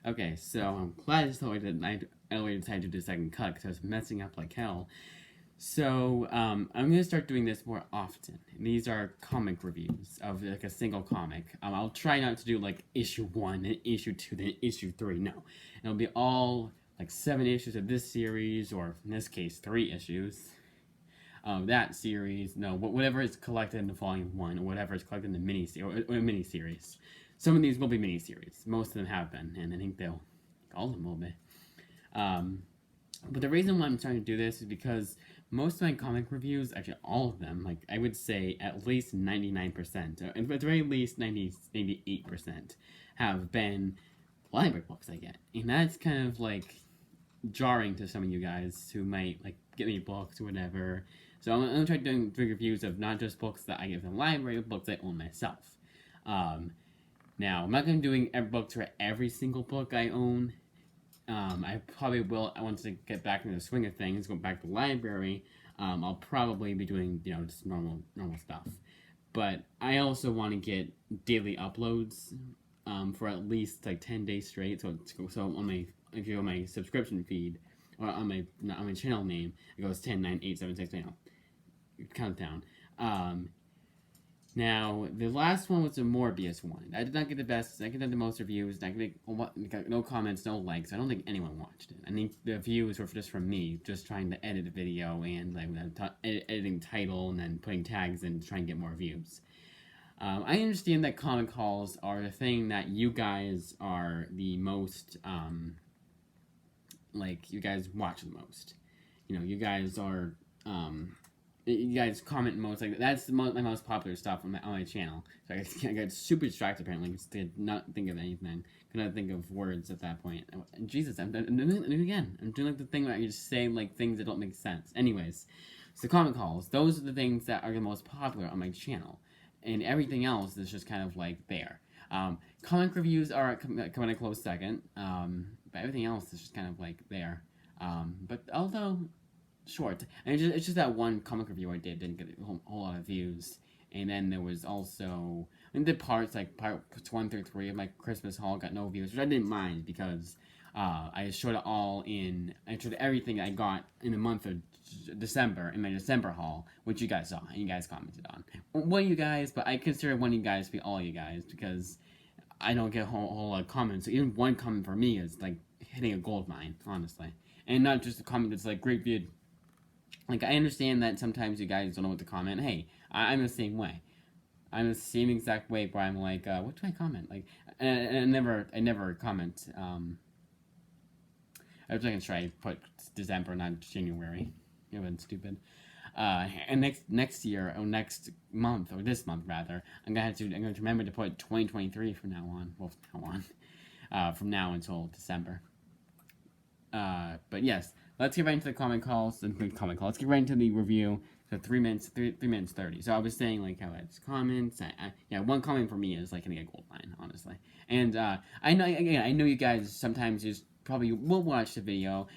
Okay, so I'm glad I only decided to do the second cut because I was messing up like hell. So I'm gonna start doing this more often. These are comic reviews of like a single comic. I'll try not to do like issue one, then issue two, then issue three. No, it'll be all like 7 issues of this series, or in this case, 3 issues of that series. No, whatever is collected in the volume one, or whatever is collected in the or mini series. Some of these will be mini series. Most of them have been, and I think all of them will be. Um, but the reason why I'm trying to do this is because most of my comic reviews, actually all of them, like I would say at least 99%, at the very least 98%, have been library books I get. And that's kind of like jarring to some of you guys who might like get me books or whatever. So I'm gonna try doing reviews of not just books that I get from the library, but books I own myself. Um, Now, I'm not going to be doing books for every single book I own. I probably will. I want to get back into the swing of things, go back to the library. I'll probably be doing just normal stuff. But I also want to get daily uploads for at least like 10 days straight. So on my if you're on my subscription feed or on my channel name, it goes 10, 9, 8, 7, 6. Countdown. Now, the last one was the Morbius one. I did not get the best. I get the most reviews. I got no comments, no likes. I don't think anyone watched it. I think the views were just from me, just trying to edit a video and like editing title and then putting tags in to try and get more views. I understand that comic calls are the thing that you guys are the most, you guys watch the most. You guys are, you guys comment most, like that's my most popular stuff on my channel. So I got super distracted apparently. Just did not think of anything. Could not think of words at that point. And Jesus, I'm doing it again. I'm doing like the thing where you just say like things that don't make sense. Anyways, so comment calls. Those are the things that are the most popular on my channel, and everything else is just kind of like there. Comic reviews are coming a close second. But everything else is just kind of like there. But although short. And it's just that one comic review I didn't get a whole lot of views. And then there was also, the parts, like parts 1 through 3 of my Christmas haul got no views, which I didn't mind because I showed it all I showed everything I got in the month of December, in my December haul, which you guys saw, and you guys commented on. One of you guys, but I consider one of you guys to be all you guys, because I don't get a whole lot of comments. So even one comment for me is like hitting a gold mine, honestly. And not just a comment that's like, great vid. Like, I understand that sometimes you guys don't know what to comment. Hey, I'm the same way. I'm the same exact way where I'm like, what do I comment? Like, and I never comment. I was going to try to put December, not January. It would stupid. And next year, or next month, or this month rather, I'm going to remember to put 2023 from now on. Well, from now on. From now until December. But yes, let's get right into the comic calls. Let's get right into the review. So 3 minutes, 3 minutes 30. So I was saying like how it's comments. Yeah, one comment for me is like getting a gold mine, honestly. And I know you guys sometimes just probably will watch the video,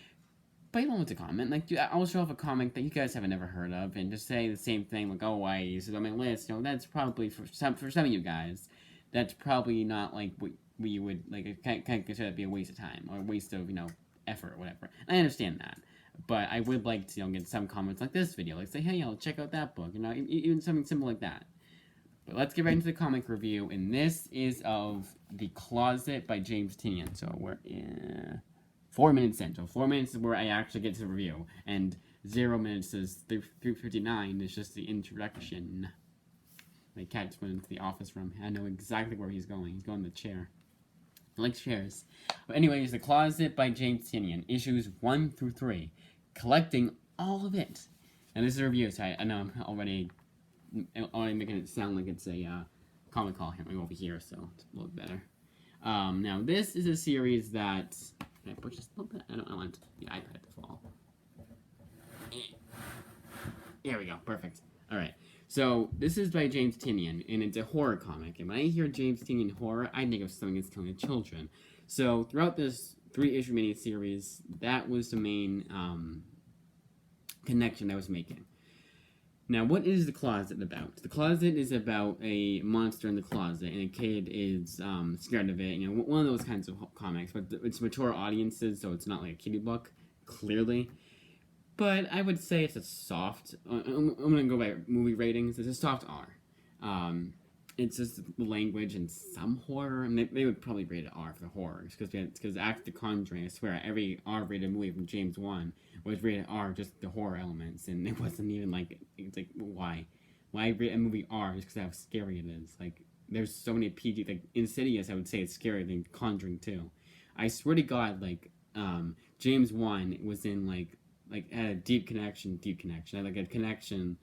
but you don't want to comment. Like I'll show off a comic that you guys haven't ever heard of, and just say the same thing like, oh, why is it on my list? That's probably for some of you guys. That's probably not like what you would like. Can't consider that be a waste of time or a waste of effort or whatever. And I understand that, but I would like to get some comments like this video, like say, hey, check out that book, even something simple like that. But let's get right into the comic review, and this is of The Closet by James Tynion. So we're 4 minutes in. So 4 minutes is where I actually get to the review, and 0 minutes is 3:59 is just the introduction. My cat went into the office room. I know exactly where he's going. He's going to the chair. I like chairs. But anyways, The Closet by James Tynion, issues 1 through 3, collecting all of it. And this is a review, so I know I'm already making it sound like it's a comic call here over here, so it's a little better. Now, this is a series that... Can I push this a little bit? I want the iPad to fall. There we go, perfect. Alright. So, this is by James Tynion, and it's a horror comic. And when I hear James Tynion horror, I think of something that's killing children. So, throughout this 3-issue miniseries, that was the main connection I was making. Now, what is the closet about? The closet is about a monster in the closet, and a kid is scared of it. You know, one of those kinds of comics, but it's mature audiences, so it's not like a kiddie book, clearly. But I would say it's a soft. I'm gonna go by movie ratings. It's a soft R. It's just the language and some horror, and they would probably rate it R for the horror, because after The Conjuring, I swear every R-rated movie from James Wan was rated R, just the horror elements, and it wasn't even like it's like why rate a movie R just because of how scary it is. Like there's so many PG, like Insidious, I would say it's scarier than Conjuring 2. I swear to God, like James Wan was in had a deep connection, like a connection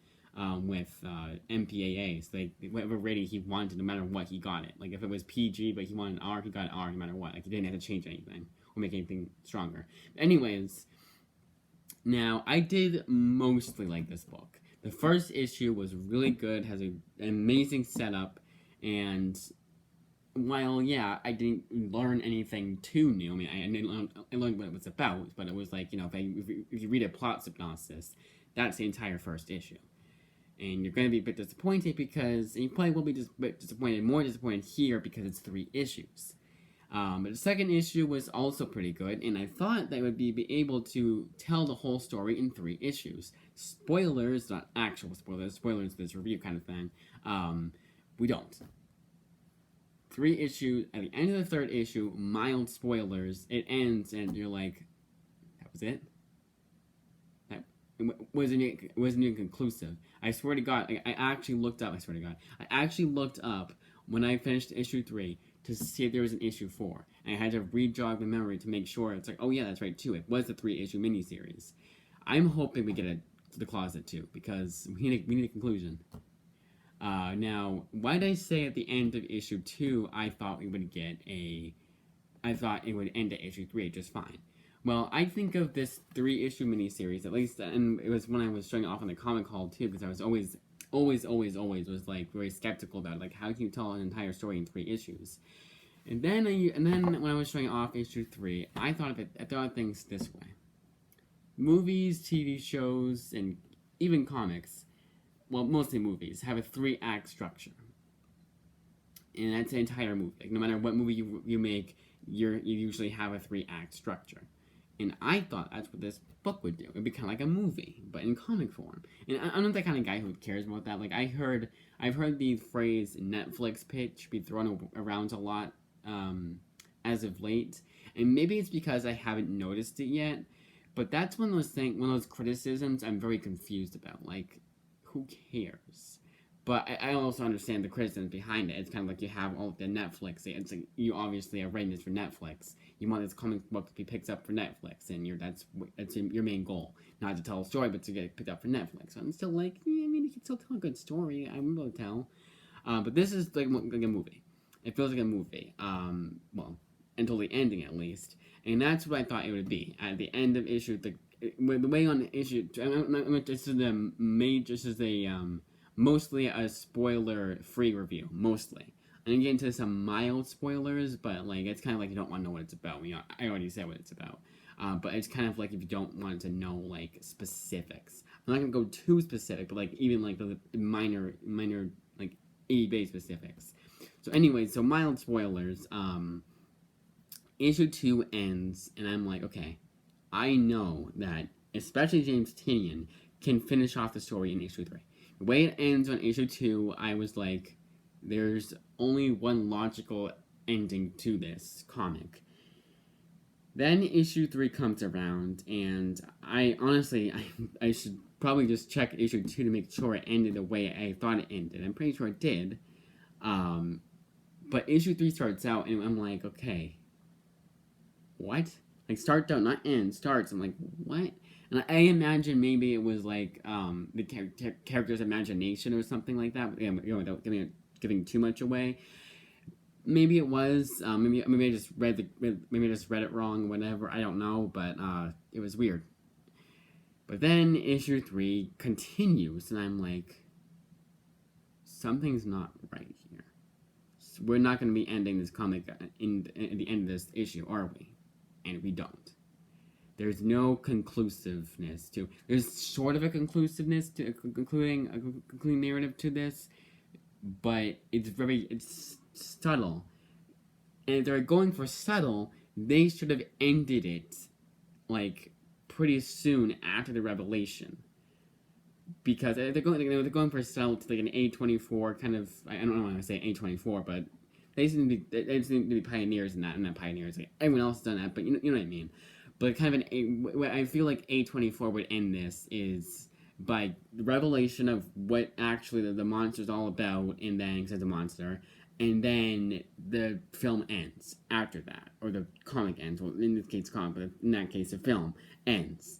with MPAA. So like whatever rating he wanted, no matter what, he got it. Like if it was PG, but he wanted R, he got R no matter what. Like he didn't have to change anything or make anything stronger. Anyways, now I did mostly like this book. The first issue was really good, has an amazing setup, and while I didn't learn anything too new. I mean, I learned what it was about, but it was like, you know, if you read a plot synopsis, that's the entire first issue. And you're going to be a bit disappointed because, and you probably will be a bit disappointed, more disappointed here because it's 3 issues. But the second issue was also pretty good, and I thought that I would be able to tell the whole story in 3 issues. Spoilers, not actual spoilers for this review kind of thing. We don't. 3 issues, at the end of the 3rd issue, mild spoilers, it ends, and you're like, that was it? That wasn't even conclusive. I swear to God, I actually looked up, when I finished issue 3 to see if there was an issue 4. And I had to re-jog my memory to make sure. It's like, oh yeah, that's right too. It was a 3-issue miniseries. I'm hoping we get to the closet too, because we need a conclusion. Now, why did I say at the end of issue 2 I thought it would end at issue 3 just fine? Well, I think of this 3-issue miniseries, at least, and it was when I was showing off on the comic hall too, because I was always was like very skeptical about it. Like, how can you tell an entire story in 3 issues? And then when I was showing off issue 3, I thought of things this way: movies, TV shows, and even comics, well, mostly movies, have a 3-act structure, and that's the entire movie. Like, no matter what movie you make, you usually have a 3-act structure. And I thought that's what this book would do. It'd be kind of like a movie, but in comic form. And I'm not the kind of guy who cares about that. Like, I've heard the phrase Netflix pitch be thrown around a lot as of late. And maybe it's because I haven't noticed it yet. But that's one of those criticisms I'm very confused about. Like, who cares? But I also understand the criticism behind it. It's kind of like you have all the Netflix. It's like you obviously are writing this for Netflix. You want this comic book to be picked up for Netflix, and that's your main goal. Not to tell a story, but to get it picked up for Netflix. So I'm still like, yeah, I mean, you can still tell a good story. I'm able to tell. But this is like a movie. It feels like a movie. Well, until the ending at least. And that's what I thought it would be. At the end of issue, the way on the issue, this is mostly a spoiler-free review, mostly. I'm gonna get into some mild spoilers, but like it's kind of like you don't want to know what it's about. You know, I already said what it's about. But it's kind of like if you don't want to know like specifics. I'm not gonna go too specific, but like even like the minor like A-based specifics. So anyway, so mild spoilers. Issue 2 ends, and I'm like, okay, I know that especially James Tyrion can finish off the story in issue 3. The way it ends on issue 2, I was like, there's only one logical ending to this comic. Then issue 3 comes around, and I honestly, I should probably just check issue 2 to make sure it ended the way I thought it ended. I'm pretty sure it did. But issue 3 starts out, and I'm like, okay, what? Like, start out, not end, starts. I'm like, what? And I imagine maybe it was like the character's imagination or something like that. You know, without giving too much away. Maybe it was. Maybe I just read it wrong. Whatever. I don't know. But it was weird. But then issue 3 continues, and I'm like, something's not right here. So we're not going to be ending this comic at the end of this issue, are we? And we don't. There's no conclusiveness to. There's sort of a conclusiveness to a concluding narrative to this, but it's subtle. And if they're going for subtle, they should have ended it like pretty soon after the revelation. Because they're going for subtle to like an A24 kind of. I don't want to say A24, but they just need to be pioneers in that. And not pioneers, like everyone else has done that, but you know what I mean. But kind of I feel like A24 would end this is by the revelation of what actually the monster's all about, and then it says the monster, and then the film ends after that, or the comic ends. Well, in this case, comic, but in that case, the film ends.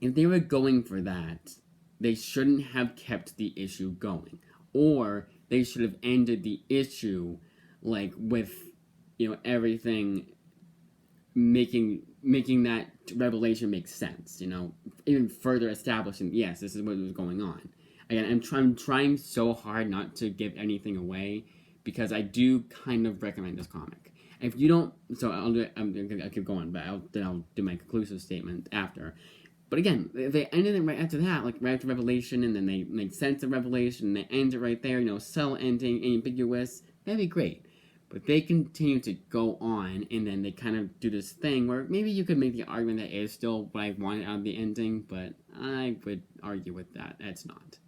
If they were going for that, they shouldn't have kept the issue going, or they should have ended the issue like with everything making that revelation make sense, even further establishing, yes, this is what was going on. Again, I'm trying so hard not to give anything away, because I do kind of recommend this comic. If you don't, so I'll keep going, but I'll do my conclusive statement after. But again, if they ended it right after that, like right after Revelation, and then they make sense of Revelation, and they end it right there, subtle ending, ambiguous, that'd be great. But they continue to go on, and then they kind of do this thing where maybe you could make the argument that it is still what I wanted out of the ending, but I would argue with that. It's not.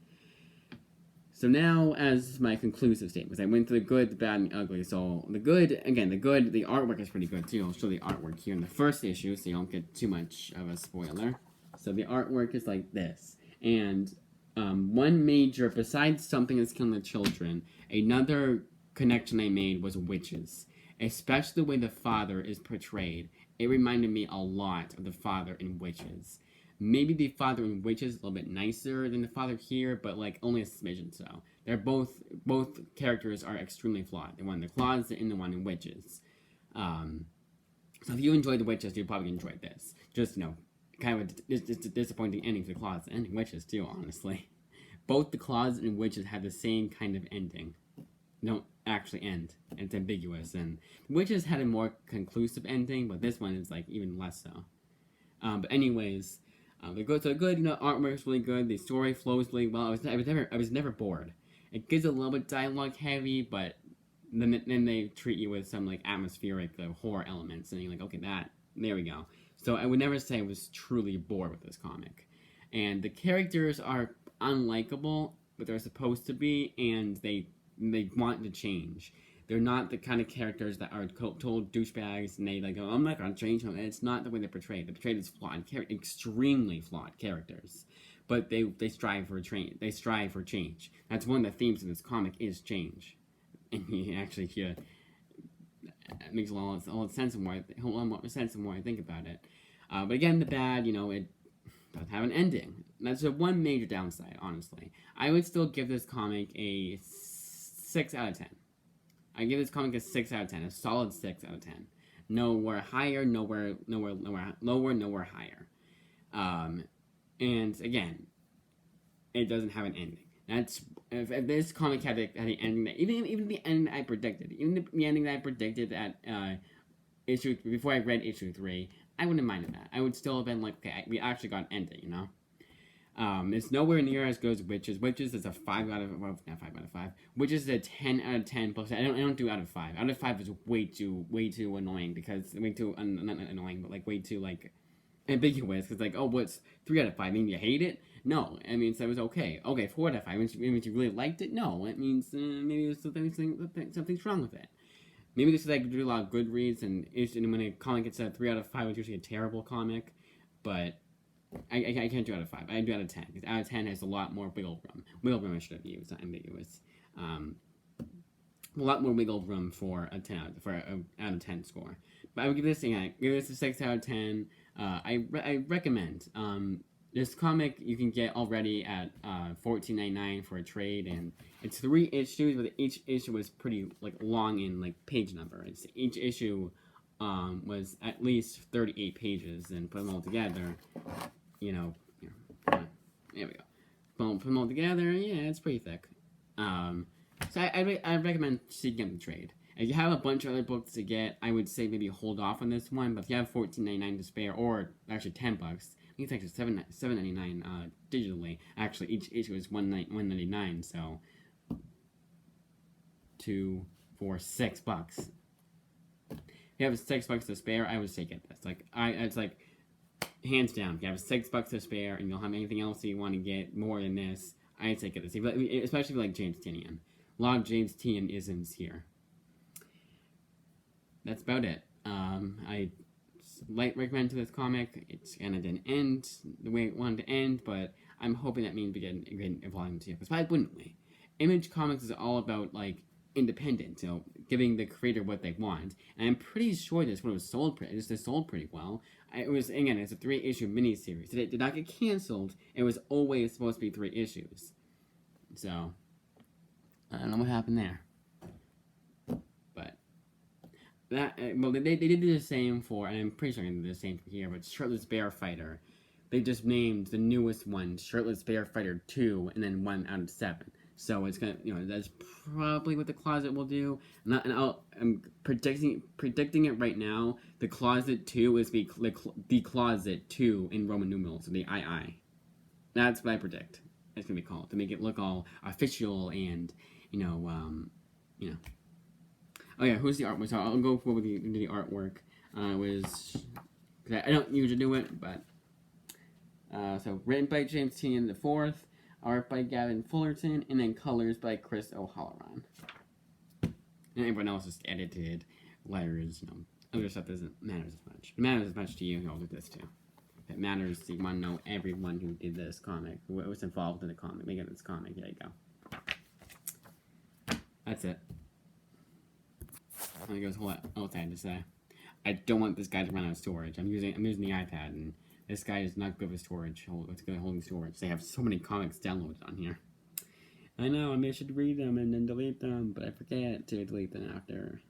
So now, as my conclusive statements, I went through the good, the bad, and the ugly. So the good, again, the artwork is pretty good too. I'll show the artwork here in the first issue, so you don't get too much of a spoiler. So the artwork is like this. And one major, besides something that's killing the children, another connection I made was witches. Especially the way the father is portrayed. It reminded me a lot of the father in Witches. Maybe the father in Witches is a little bit nicer than the father here, but like only a smidgen so. They're both characters are extremely flawed. The one in the closet and the one in Witches. So if you enjoyed the Witches, you'll probably enjoy this. Just, kind of a disappointing ending for the closet and Witches too, honestly. Both the closet and Witches have the same kind of ending. Don't actually end. It's ambiguous, and Witches had a more conclusive ending, but this one is like even less so. But anyways, the good, artwork is really good. The story flows really well. I was never bored. It gets a little bit dialogue heavy, but then they treat you with some like atmospheric horror elements, and you're like, okay, there we go. So I would never say I was truly bored with this comic. And the characters are unlikable, but they're supposed to be, and they want to change. They're not the kind of characters that are told douchebags, and they go, I'm not going to change them. And it's not the way they're portrayed. They're portrayed as flawed, extremely flawed characters. But they strive for change. That's one of the themes of this comic is change. And he actually here it makes a lot of sense the more I think about it. But again, the bad, it doesn't have an ending. That's the one major downside, honestly. I would still give this comic a 6 out of 10. I give this comic a 6 out of 10, a solid 6 out of 10. Nowhere higher, nowhere lower, nowhere higher. And again, it doesn't have an ending. That's if this comic had the ending that even the ending that I predicted, at issue before I read issue 3, I wouldn't have minded that. I would still have been like, okay, we actually got an ending, It's nowhere near as good as Witches. Witches is a 5 out of 5. Witches is a 10 out of 10 plus. I don't do out of 5. Out of 5 is way too annoying because way too not annoying, but like way too like ambiguous. Because like, oh, what's 3 out of 5? I mean, you hate it? No, it means it was okay. Okay, 4 out of 5. It means you really liked it? No, it means maybe there's something's wrong with it. Maybe this is like do a lot of good reads, and when a comic gets a 3 out of 5, it's usually a terrible comic. But I can't do out of 5. I do out of 10 because out of 10 has a lot more wiggle room. Wiggle room I should have used, not ambiguous. A lot more wiggle room for a 10 out of 10 score. But I would give this a 6 out of 10. I recommend. This comic you can get already at $14.99 for a trade, and it's 3 issues, but each issue was pretty like long in like page number. Each issue was at least 38 pages, and put them all together, there we go. Put them all together, yeah, it's pretty thick. So I recommend seeking out the trade. If you have a bunch of other books to get, I would say maybe hold off on this one. But if you have $14.99 to spare, or actually $10, I think it's actually $7.99 digitally. Actually, each issue is $1.99, so 2, 4, $6. If you have $6 to spare, I would say get this. It's like hands down. If you have $6 to spare and you don't have anything else that you want to get more than this, I'd say get this. Especially if you like James Tyrion. A lot of James Tyrion isms here. That's about it. I recommend to this comic. It's kind of didn't end the way it wanted to end, but I'm hoping that means we get a volume 2. Because why wouldn't we? Image Comics is all about independent, giving the creator what they want. And I'm pretty sure this one was sold pretty well. It's a 3-issue miniseries. It did not get canceled. It was always supposed to be 3 issues. So I don't know what happened there. They did the same for, and I'm pretty sure they did the same for here, but Shirtless Bear Fighter. They just named the newest one Shirtless Bear Fighter 2, and then 1 out of 7. So it's gonna, that's probably what the closet will do. I'm predicting it right now. The closet 2 is the closet 2 in Roman numerals, so the II. That's what I predict. It's gonna be called to make it look all official and, Oh yeah, who's the artwork? So I'll go over the artwork. I don't usually do it, but so written by James Tynion IV, art by Gavin Fullerton, and then colors by Chris O'Halloran. And everyone else is edited, letters, other stuff doesn't matter as much. It matters as much to you, I'll do this too. If it matters, you want to know everyone who did this comic, who was involved in the comic, making this comic. There you go. That's it. I think that's what else I had to say. I don't want this guy to run out of storage. I'm using the iPad, and this guy is not good with storage. It's good at holding storage. They have so many comics downloaded on here. I know, I should read them and then delete them, but I forget to delete them after.